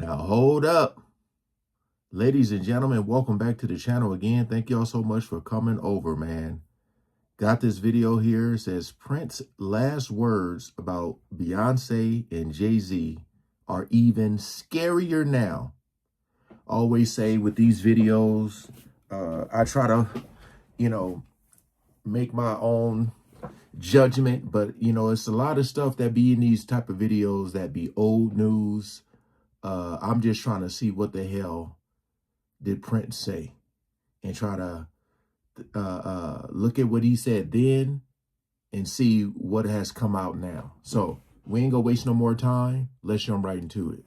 Now hold up. Ladies and gentlemen, welcome back to the channel again. Thank y'all so much for coming over, man. Got this video here. It says Prince's last words about Beyonce and Jay-Z are even scarier now. Always say with these videos, I try to, make my own judgment, but it's a lot of stuff that be in these type of videos that be old news. I'm just trying to see what the hell did Prince say and try to look at what he said then and see what has come out now. So we ain't gonna waste no more time. Let's jump right into it.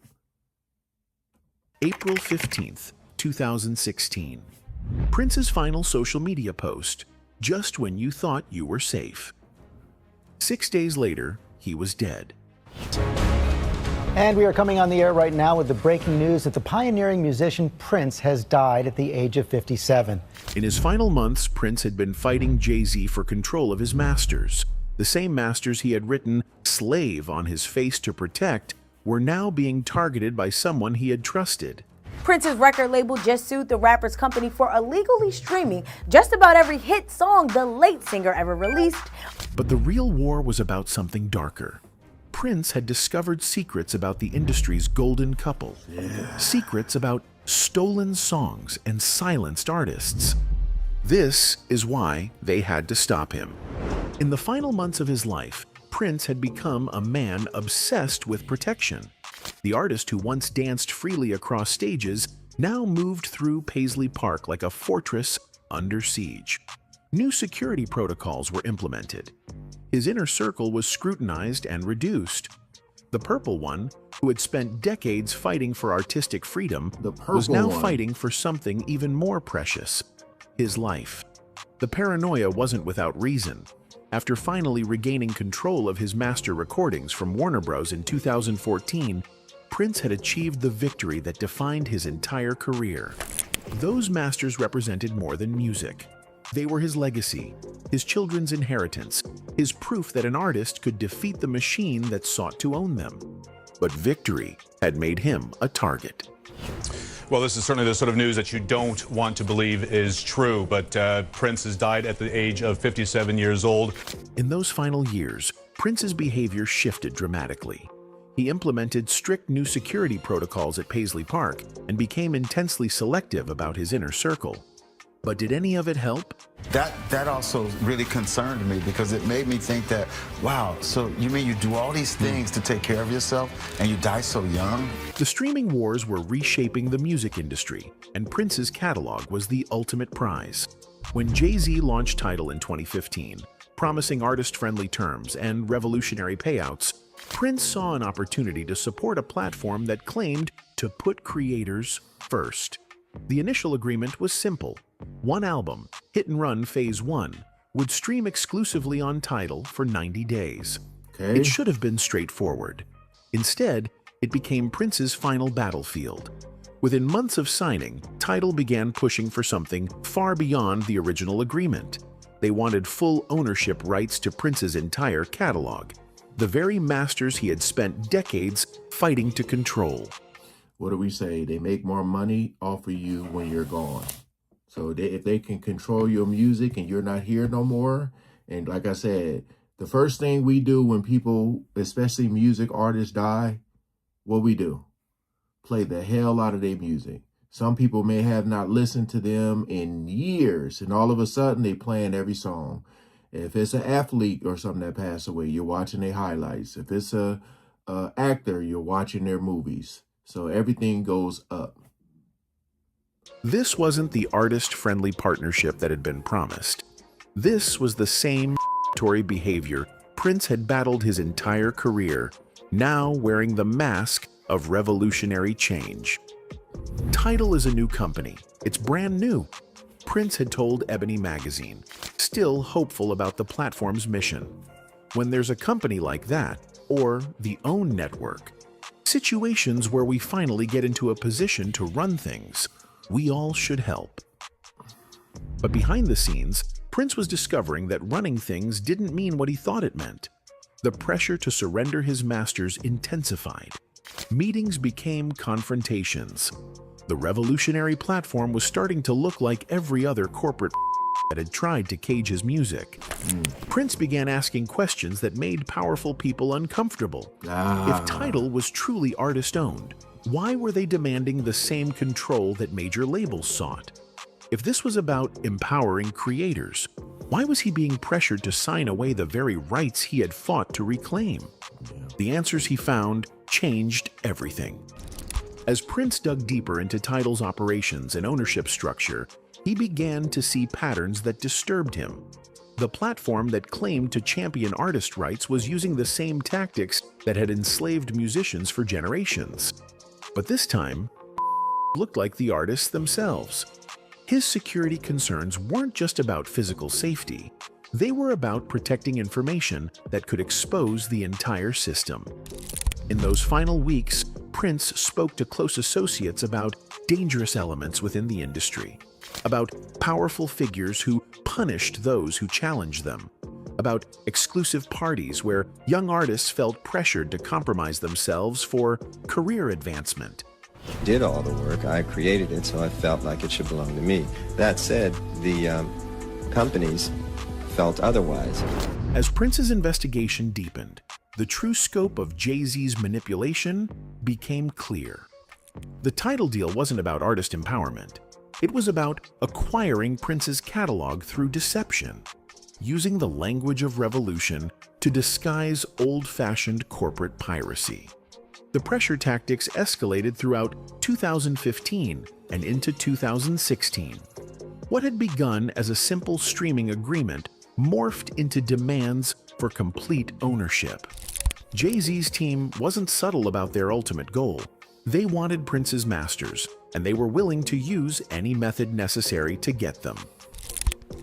April 15th, 2016. Prince's final social media post, just when you thought you were safe. 6 days later, he was dead. And we are coming on the air right now with the breaking news that the pioneering musician Prince has died at the age of 57. In his final months, Prince had been fighting Jay-Z for control of his masters. The same masters he had written "slave" on his face to protect were now being targeted by someone he had trusted. Prince's record label just sued the rapper's company for illegally streaming just about every hit song the late singer ever released. But the real war was about something darker. Prince had discovered secrets about the industry's golden couple. Secrets about stolen songs and silenced artists. This is why they had to stop him. In the final months of his life, Prince had become a man obsessed with protection. The artist who once danced freely across stages now moved through Paisley Park like a fortress under siege. New security protocols were implemented. His inner circle was scrutinized and reduced. The purple one, who had spent decades fighting for artistic freedom, was now fighting for something even more precious: his life. The paranoia wasn't without reason. After finally regaining control of his master recordings from Warner Bros. In 2014, Prince had achieved the victory that defined his entire career. Those masters represented more than music. They were his legacy, his children's inheritance, his proof that an artist could defeat the machine that sought to own them. But victory had made him a target. Well, this is certainly the sort of news that you don't want to believe is true, but Prince has died at the age of 57 years old. In those final years, Prince's behavior shifted dramatically. He implemented strict new security protocols at Paisley Park and became intensely selective about his inner circle. But did any of it help? That also really concerned me, because it made me think that, wow, so you mean you do all these things to take care of yourself and you die so young? The streaming wars were reshaping the music industry, and Prince's catalog was the ultimate prize. When Jay-Z launched Tidal in 2015, promising artist-friendly terms and revolutionary payouts, Prince saw an opportunity to support a platform that claimed to put creators first. The initial agreement was simple. One album, Hit and Run Phase 1, would stream exclusively on Tidal for 90 days. It should have been straightforward. Instead, it became Prince's final battlefield. Within months of signing, Tidal began pushing for something far beyond the original agreement. They wanted full ownership rights to Prince's entire catalog, the very masters he had spent decades fighting to control. What do we say? They make more money off of you when you're gone. So if they can control your music and you're not here no more, and like I said, the first thing we do when people, especially music artists, die, what we do? Play the hell out of their music. Some people may have not listened to them in years, and all of a sudden they playing every song. If it's an athlete or something that passed away, you're watching their highlights. If it's a actor, you're watching their movies. So everything goes up. This wasn't the artist-friendly partnership that had been promised. This was the same Tory behavior Prince had battled his entire career, now wearing the mask of revolutionary change. Tidal is a new company. It's brand new. Prince had told Ebony magazine, still hopeful about the platform's mission. When there's a company like that, or the OWN network, situations where we finally get into a position to run things, we all should help. But behind the scenes, Prince was discovering that running things didn't mean what he thought it meant. The pressure to surrender his masters intensified. Meetings became confrontations. The revolutionary platform was starting to look like every other corporate that had tried to cage his music. Prince began asking questions that made powerful people uncomfortable. If Tidal was truly artist-owned, why were they demanding the same control that major labels sought? If this was about empowering creators, why was he being pressured to sign away the very rights he had fought to reclaim? The answers he found changed everything. As Prince dug deeper into Tidal's operations and ownership structure, he began to see patterns that disturbed him. The platform that claimed to champion artist rights was using the same tactics that had enslaved musicians for generations. But this time, looked like the artists themselves. His security concerns weren't just about physical safety. They were about protecting information that could expose the entire system. In those final weeks, Prince spoke to close associates about dangerous elements within the industry, about powerful figures who punished those who challenged them, about exclusive parties where young artists felt pressured to compromise themselves for career advancement. Did all the work, I created it, so I felt like it should belong to me. That said, the companies felt otherwise. As Prince's investigation deepened, the true scope of Jay-Z's manipulation became clear. The Tidal deal wasn't about artist empowerment. It was about acquiring Prince's catalog through deception, using the language of revolution to disguise old-fashioned corporate piracy. The pressure tactics escalated throughout 2015 and into 2016. What had begun as a simple streaming agreement morphed into demands for complete ownership. Jay-Z's team wasn't subtle about their ultimate goal. They wanted Prince's masters, and they were willing to use any method necessary to get them.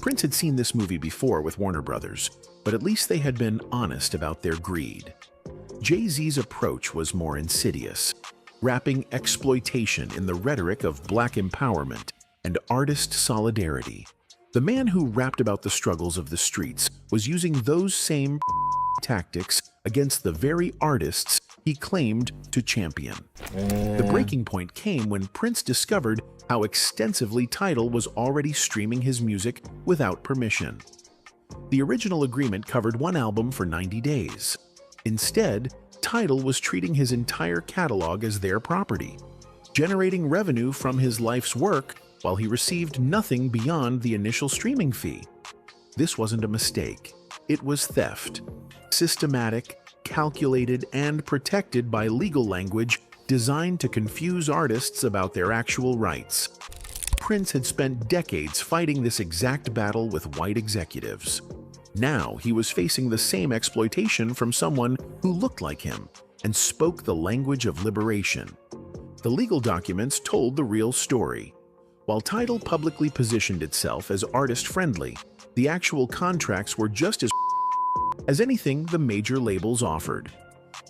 Prince had seen this movie before with Warner Brothers, but at least they had been honest about their greed. Jay-Z's approach was more insidious, wrapping exploitation in the rhetoric of Black empowerment and artist solidarity. The man who rapped about the struggles of the streets was using those same tactics against the very artists he claimed to champion. The breaking point came when Prince discovered how extensively Tidal was already streaming his music without permission. The original agreement covered one album for 90 days. Instead, Tidal was treating his entire catalog as their property, generating revenue from his life's work while he received nothing beyond the initial streaming fee. This wasn't a mistake. It was theft. Systematic, calculated, and protected by legal language designed to confuse artists about their actual rights. Prince had spent decades fighting this exact battle with white executives. Now he was facing the same exploitation from someone who looked like him and spoke the language of liberation. The legal documents told the real story. While Tidal publicly positioned itself as artist-friendly, the actual contracts were just as anything the major labels offered.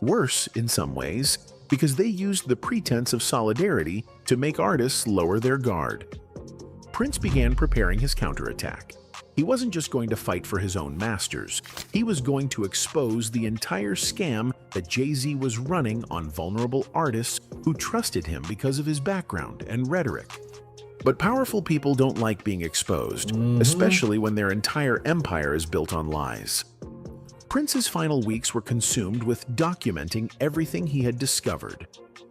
Worse in some ways, because they used the pretense of solidarity to make artists lower their guard. Prince began preparing his counterattack. He wasn't just going to fight for his own masters. He was going to expose the entire scam that Jay-Z was running on vulnerable artists who trusted him because of his background and rhetoric. But powerful people don't like being exposed, especially when their entire empire is built on lies. Prince's final weeks were consumed with documenting everything he had discovered.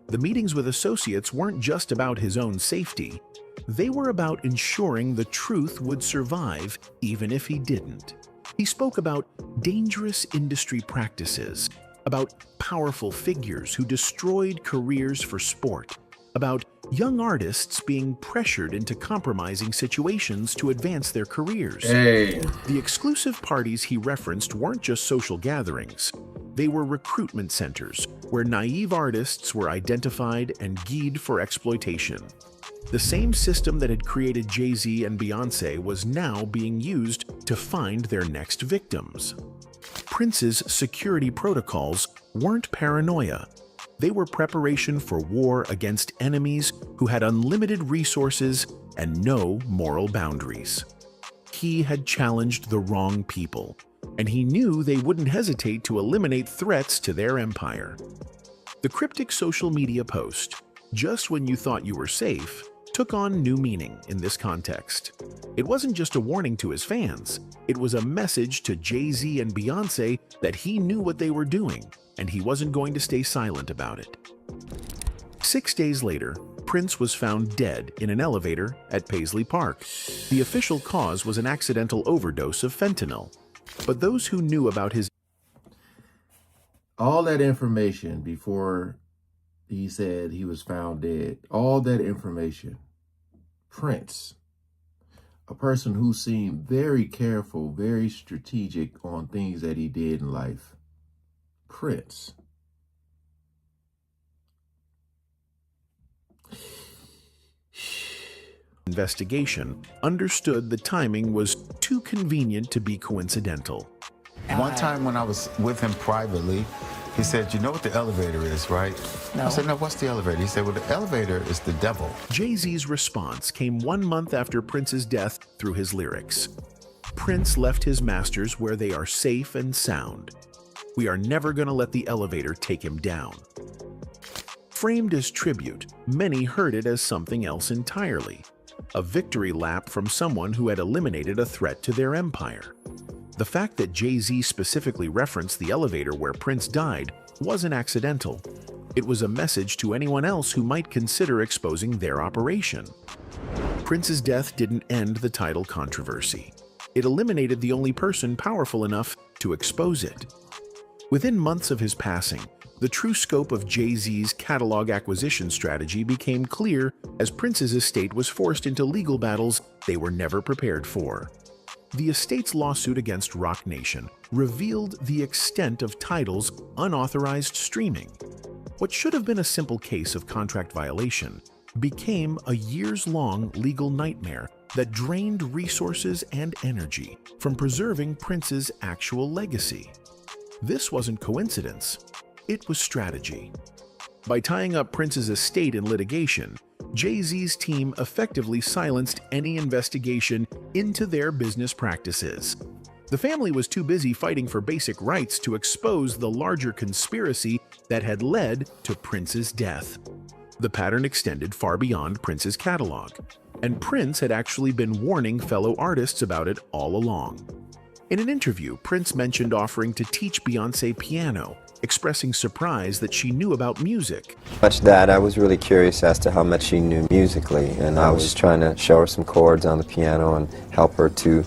The meetings with associates weren't just about his own safety. They were about ensuring the truth would survive even if he didn't. He spoke about dangerous industry practices, about powerful figures who destroyed careers for sport, about young artists being pressured into compromising situations to advance their careers. The exclusive parties he referenced weren't just social gatherings. They were recruitment centers where naive artists were identified and geared for exploitation. The same system that had created Jay-Z and Beyoncé was now being used to find their next victims. Prince's security protocols weren't paranoia. They were preparation for war against enemies who had unlimited resources and no moral boundaries. He had challenged the wrong people, and he knew they wouldn't hesitate to eliminate threats to their empire. The cryptic social media post, "Just when you thought you were safe," took on new meaning in this context. It wasn't just a warning to his fans, it was a message to Jay-Z and Beyoncé that he knew what they were doing, and he wasn't going to stay silent about it. 6 days later, Prince was found dead in an elevator at Paisley Park. The official cause was an accidental overdose of fentanyl. But those who knew about his... All that information before he said he was found dead, all that information, Prince, a person who seemed very careful, very strategic on things that he did in life, Prince. Investigation understood the timing was too convenient to be coincidental. One time when I was with him privately, he said, "You know what the elevator is, right?" No. I said, "No, what's the elevator?" He said, "Well, the elevator is the devil." Jay-Z's response came 1 month after Prince's death through his lyrics. Prince left his masters where they are safe and sound. We are never gonna let the elevator take him down. Framed as tribute, many heard it as something else entirely. A victory lap from someone who had eliminated a threat to their empire. The fact that Jay-Z specifically referenced the elevator where Prince died wasn't accidental. It was a message to anyone else who might consider exposing their operation. Prince's death didn't end the title controversy. It eliminated the only person powerful enough to expose it. Within months of his passing, the true scope of Jay-Z's catalog acquisition strategy became clear as Prince's estate was forced into legal battles they were never prepared for. The estate's lawsuit against Roc Nation revealed the extent of Tidal's unauthorized streaming. What should have been a simple case of contract violation became a years-long legal nightmare that drained resources and energy from preserving Prince's actual legacy. This wasn't coincidence. It was strategy. By tying up Prince's estate in litigation, Jay-Z's team effectively silenced any investigation into their business practices. The family was too busy fighting for basic rights to expose the larger conspiracy that had led to Prince's death. The pattern extended far beyond Prince's catalog, and Prince had actually been warning fellow artists about it all along. In an interview, Prince mentioned offering to teach Beyoncé piano, expressing surprise that she knew about music. Much that I was really curious as to how much she knew musically, and I was trying to show her some chords on the piano and help her to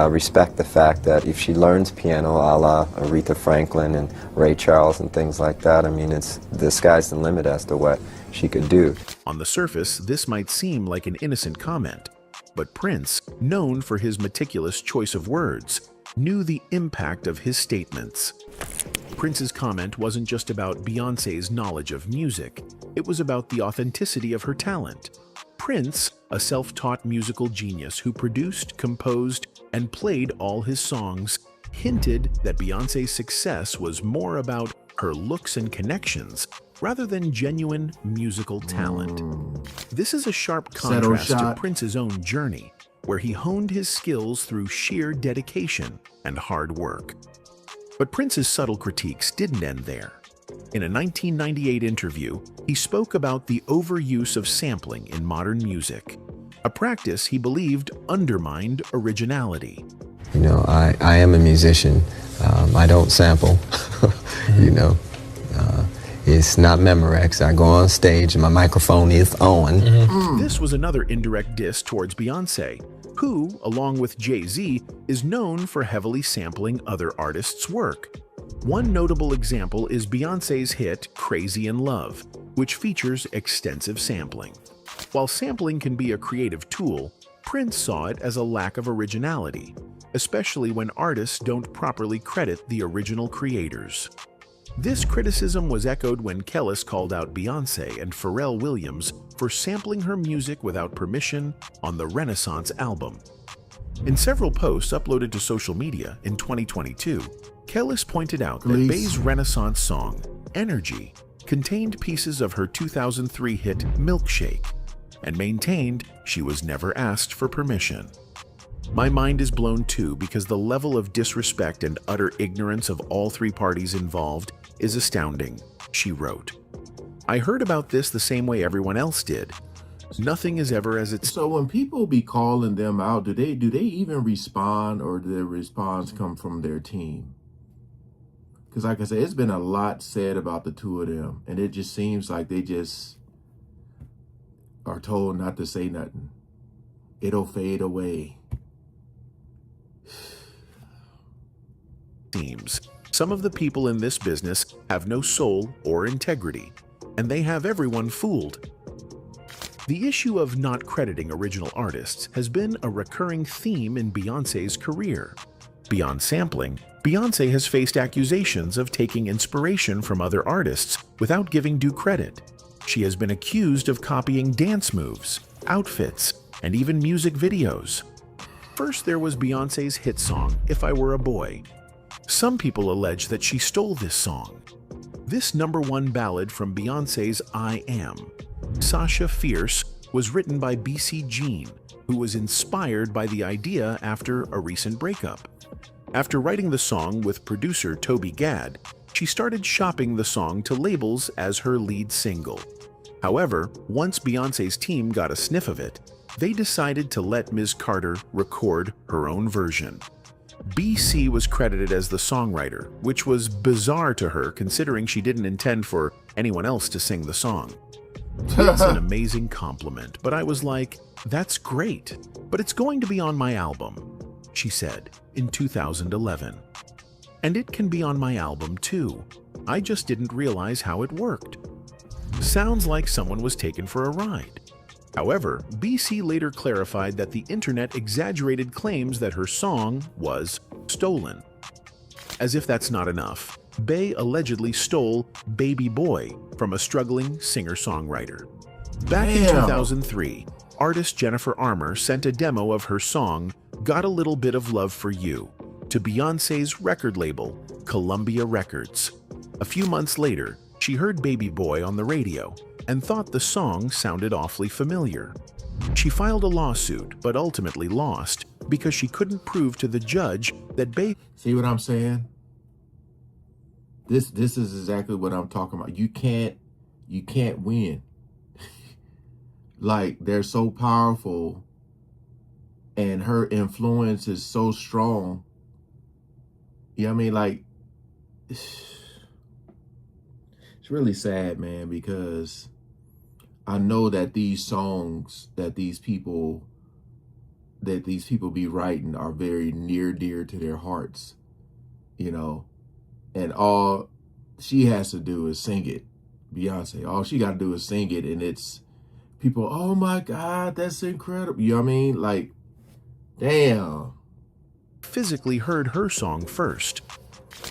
respect the fact that if she learns piano a la Aretha Franklin and Ray Charles and things like that, I mean, the sky's the limit as to what she could do. On the surface, this might seem like an innocent comment, but Prince, known for his meticulous choice of words, knew the impact of his statements. Prince's comment wasn't just about Beyoncé's knowledge of music, it was about the authenticity of her talent. Prince, a self-taught musical genius who produced, composed, and played all his songs, hinted that Beyoncé's success was more about her looks and connections rather than genuine musical talent. This is a sharp contrast to Prince's own journey, where he honed his skills through sheer dedication and hard work. But Prince's subtle critiques didn't end there. In a 1998 interview, he spoke about the overuse of sampling in modern music, a practice he believed undermined originality. You know, I am a musician. I don't sample, you know. It's not Memorex. I go on stage and my microphone is on. This was another indirect diss towards Beyoncé, who, along with Jay-Z, is known for heavily sampling other artists' work. One notable example is Beyoncé's hit Crazy in Love, which features extensive sampling. While sampling can be a creative tool, Prince saw it as a lack of originality, especially when artists don't properly credit the original creators. This criticism was echoed when Kellis called out Beyoncé and Pharrell Williams for sampling her music without permission on the Renaissance album. In several posts uploaded to social media in 2022, Kellis pointed out that Bey's Renaissance song, Energy, contained pieces of her 2003 hit Milkshake, and maintained she was never asked for permission. My mind is blown too because the level of disrespect and utter ignorance of all three parties involved is astounding, she wrote. I heard about this the same way everyone else did. Nothing is ever as it's... So when people be calling them out, do they even respond, or do their response come from their team? Because like I said, it's been a lot said about the two of them, and it just seems like they just are told not to say nothing. It'll fade away. Seems. Some of the people in this business have no soul or integrity, and they have everyone fooled. The issue of not crediting original artists has been a recurring theme in Beyoncé's career. Beyond sampling, Beyoncé has faced accusations of taking inspiration from other artists without giving due credit. She has been accused of copying dance moves, outfits, and even music videos. First, there was Beyoncé's hit song, If I Were a Boy. Some people allege that she stole this song. This #1 ballad from Beyoncé's I Am, Sasha Fierce, was written by BC Jean, who was inspired by the idea after a recent breakup. After writing the song with producer Toby Gad, she started shopping the song to labels as her lead single. However, once Beyoncé's team got a sniff of it, they decided to let Ms. Carter record her own version. BC was credited as the songwriter, which was bizarre to her considering she didn't intend for anyone else to sing the song. It's an amazing compliment, but I was like, that's great, but it's going to be on my album, she said in 2011. And it can be on my album too. I just didn't realize how it worked. Sounds like someone was taken for a ride. However, BC later clarified that the internet exaggerated claims that her song was stolen. As if that's not enough, Bey allegedly stole Baby Boy from a struggling singer-songwriter. Back in 2003, artist Jennifer Armour sent a demo of her song, Got a Little Bit of Love for You, to Beyoncé's record label, Columbia Records. A few months later, she heard Baby Boy on the radio and thought the song sounded awfully familiar. She filed a lawsuit, but ultimately lost because she couldn't prove to the judge that Bey... See what I'm saying? This is exactly what I'm talking about. You can't win. Like, they're so powerful and her influence is so strong. You know what I mean? Like, it's really sad, man, because I know that these songs that these people be writing are very near dear to their hearts, you know, and all she has to do is sing it. Beyonce, all she got to do is sing it, and it's people, oh my God, that's incredible. You know what I mean? Like, damn. Physically heard her song first.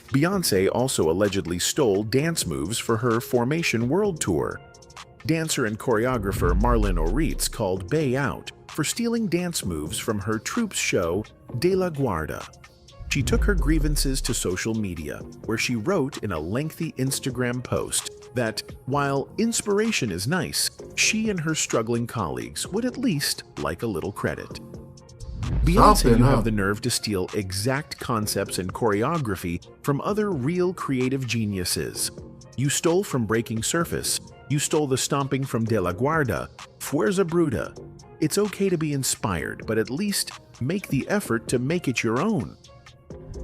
Beyoncé also allegedly stole dance moves for her Formation World Tour. Dancer and choreographer Marlon Oritz called Bey out for stealing dance moves from her troupe's show, De La Guarda. She took her grievances to social media, where she wrote in a lengthy Instagram post that, while inspiration is nice, she and her struggling colleagues would at least like a little credit. Beyoncé, you have the nerve to steal exact concepts and choreography from other real creative geniuses. You stole from Breaking Surface. You stole the stomping from De La Guarda. Fuerza Bruta. It's okay to be inspired, but at least make the effort to make it your own.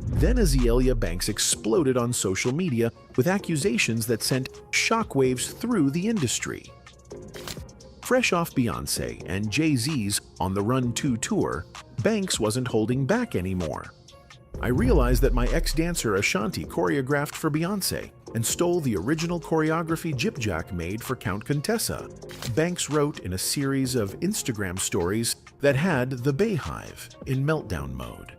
Then Azealia Banks exploded on social media with accusations that sent shockwaves through the industry. Fresh off Beyoncé and Jay-Z's On the Run 2 tour, Banks wasn't holding back anymore. I realized that my ex-dancer Ashanti choreographed for Beyoncé and stole the original choreography Jip Jack made for Count Contessa. Banks wrote in a series of Instagram stories that had the Bayhive in meltdown mode.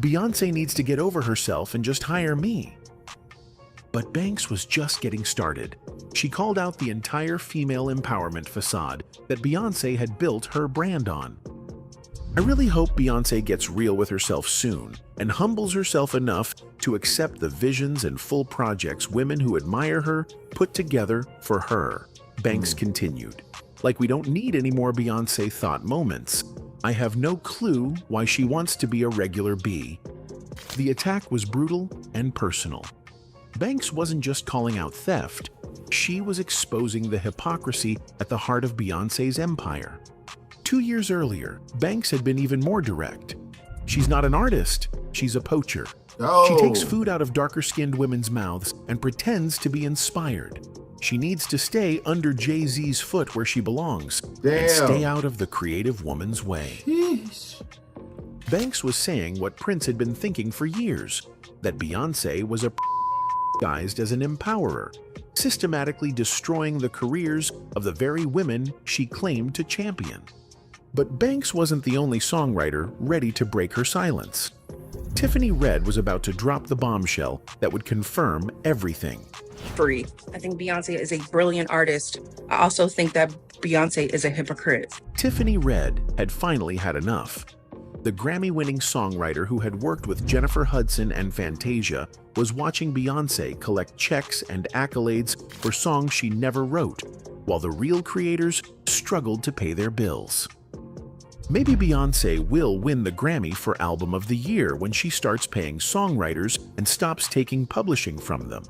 Beyoncé needs to get over herself and just hire me. But Banks was just getting started. She called out the entire female empowerment facade that Beyoncé had built her brand on. I really hope Beyoncé gets real with herself soon and humbles herself enough to accept the visions and full projects women who admire her put together for her. Banks continued. Like we don't need any more Beyoncé thought moments. I have no clue why she wants to be a regular bee. The attack was brutal and personal. Banks wasn't just calling out theft, She was exposing the hypocrisy at the heart of Beyoncé's empire. 2 years earlier, Banks had been even more direct. She's not an artist, she's a poacher. Oh. She takes food out of darker-skinned women's mouths and pretends to be inspired. She needs to stay under Jay-Z's foot where she belongs and stay out of the creative woman's way. Jeez. Banks was saying what Prince had been thinking for years, that Beyoncé was a guised as an empowerer, systematically destroying the careers of the very women she claimed to champion. But Banks wasn't the only songwriter ready to break her silence. Tiffany Red was about to drop the bombshell that would confirm everything. Free. I think Beyoncé is a brilliant artist. I also think that Beyoncé is a hypocrite. Tiffany Red had finally had enough. The Grammy-winning songwriter who had worked with Jennifer Hudson and Fantasia was watching Beyoncé collect checks and accolades for songs she never wrote, while the real creators struggled to pay their bills. Maybe Beyoncé will win the Grammy for Album of the Year when she starts paying songwriters and stops taking publishing from them.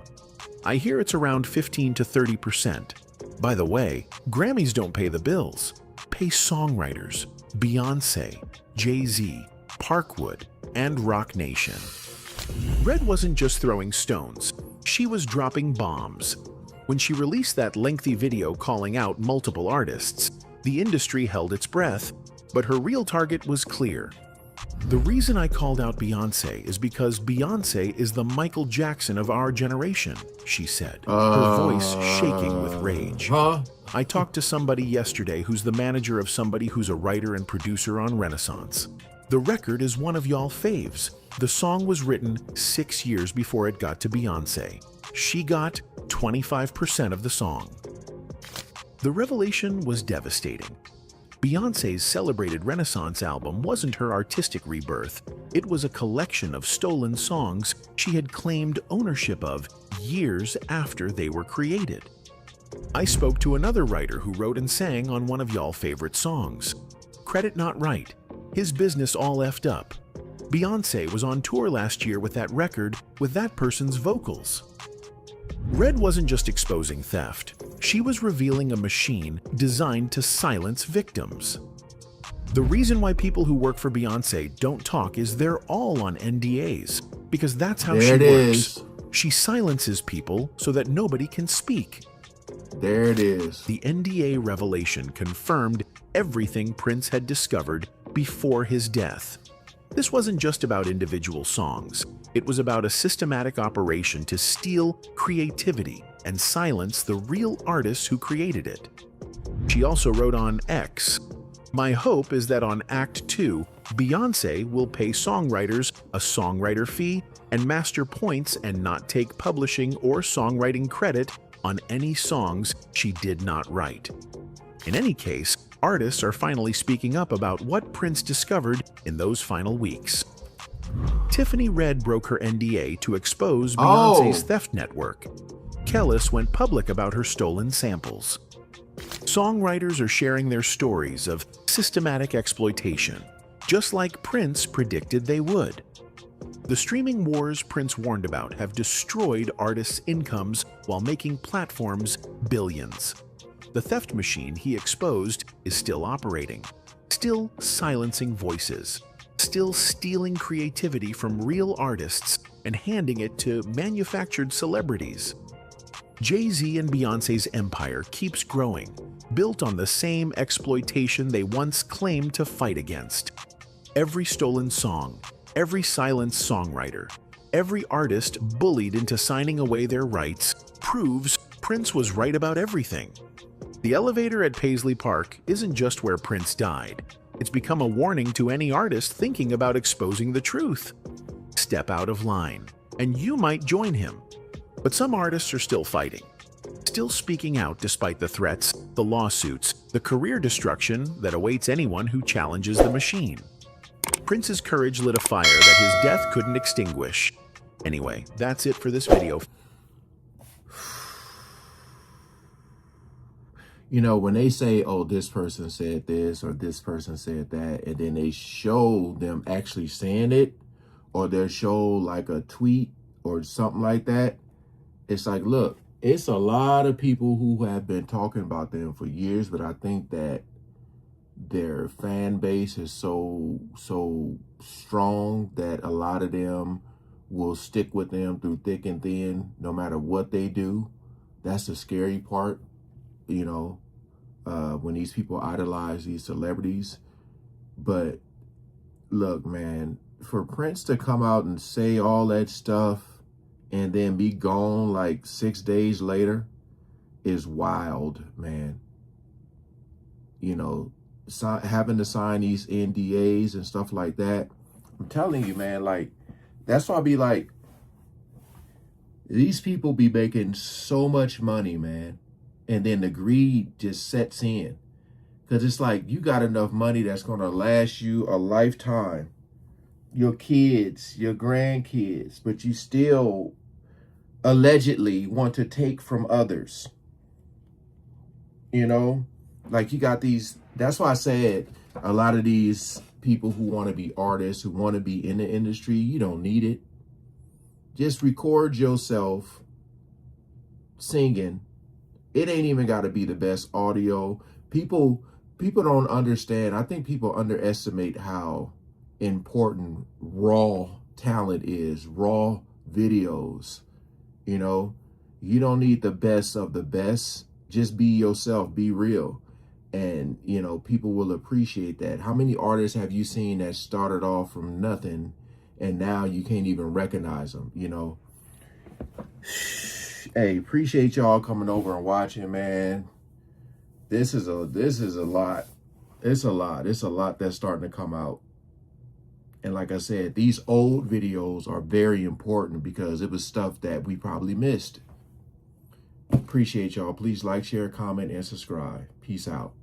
I hear it's around 15 to 30%. By the way, Grammys don't pay the bills. Pay songwriters, Beyoncé, Jay-Z, Parkwood, and Rock Nation. Red wasn't just throwing stones, she was dropping bombs. When she released that lengthy video calling out multiple artists, the industry held its breath, but her real target was clear. The reason I called out Beyoncé is because Beyoncé is the Michael Jackson of our generation, she said, her voice shaking with rage. I talked to somebody yesterday who's the manager of somebody who's a writer and producer on Renaissance. The record is one of y'all faves. The song was written 6 years before it got to Beyoncé. She got 25% of the song. The revelation was devastating. Beyoncé's celebrated Renaissance album wasn't her artistic rebirth. It was a collection of stolen songs she had claimed ownership of years after they were created. I spoke to another writer who wrote and sang on one of y'all favorite songs. Credit not right. His business all effed up. Beyoncé was on tour last year with that record with that person's vocals. Red wasn't just exposing theft. She was revealing a machine designed to silence victims. The reason why people who work for Beyoncé don't talk is they're all on NDAs, because that's how she works. She silences people so that nobody can speak. There it is. The NDA revelation confirmed everything Prince had discovered before his death. This wasn't just about individual songs. It was about a systematic operation to steal creativity and silence the real artists who created it. She also wrote on X, "My hope is that on Act 2, Beyoncé will pay songwriters a songwriter fee and master points and not take publishing or songwriting credit on any songs she did not write." In any case, artists are finally speaking up about what Prince discovered in those final weeks. Tiffany Red broke her NDA to expose Beyoncé's theft network. Kellis went public about her stolen samples. Songwriters are sharing their stories of systematic exploitation, just like Prince predicted they would. The streaming wars Prince warned about have destroyed artists' incomes while making platforms billions. The theft machine he exposed is still operating, still silencing voices, still stealing creativity from real artists and handing it to manufactured celebrities. Jay-Z and Beyoncé's empire keeps growing, built on the same exploitation they once claimed to fight against. Every stolen song, every silenced songwriter, every artist bullied into signing away their rights proves Prince was right about everything. The elevator at Paisley Park isn't just where Prince died. It's become a warning to any artist thinking about exposing the truth. Step out of line, and you might join him. But some artists are still fighting, still speaking out despite the threats, the lawsuits, the career destruction that awaits anyone who challenges the machine. Prince's courage lit a fire that his death couldn't extinguish. Anyway, that's it for this video. You know, when they say, oh, this person said this or this person said that, and then they show them actually saying it, or they'll show like a tweet or something like that, it's like, look, it's a lot of people who have been talking about them for years, but I think that their fan base is so strong that a lot of them will stick with them through thick and thin, no matter what they do. That's the scary part, you know, when these people idolize these celebrities. But look, man, for Prince to come out and say all that stuff and then be gone like 6 days later is wild, man. You know, having to sign these NDAs and stuff like that. I'm telling you, man, like, that's why I be like, these people be making so much money, man. And then the greed just sets in. Because it's like, you got enough money that's going to last you a lifetime. Your kids, your grandkids, but you still allegedly want to take from others. You know, like you got these, that's why I said a lot of these people who want to be artists, who want to be in the industry, you don't need it. Just record yourself singing. It ain't even got to be the best audio. People don't understand. I think people underestimate how important raw talent is, raw videos. You know, you don't need the best of the best. Just be yourself, be real. And, you know, people will appreciate that. How many artists have you seen that started off from nothing and now you can't even recognize them, you know? Hey, appreciate y'all coming over and watching, man. This is a lot. It's a lot. It's a lot that's starting to come out. And like I said, these old videos are very important because it was stuff that we probably missed. Appreciate y'all. Please like, share, comment, and subscribe. Peace out.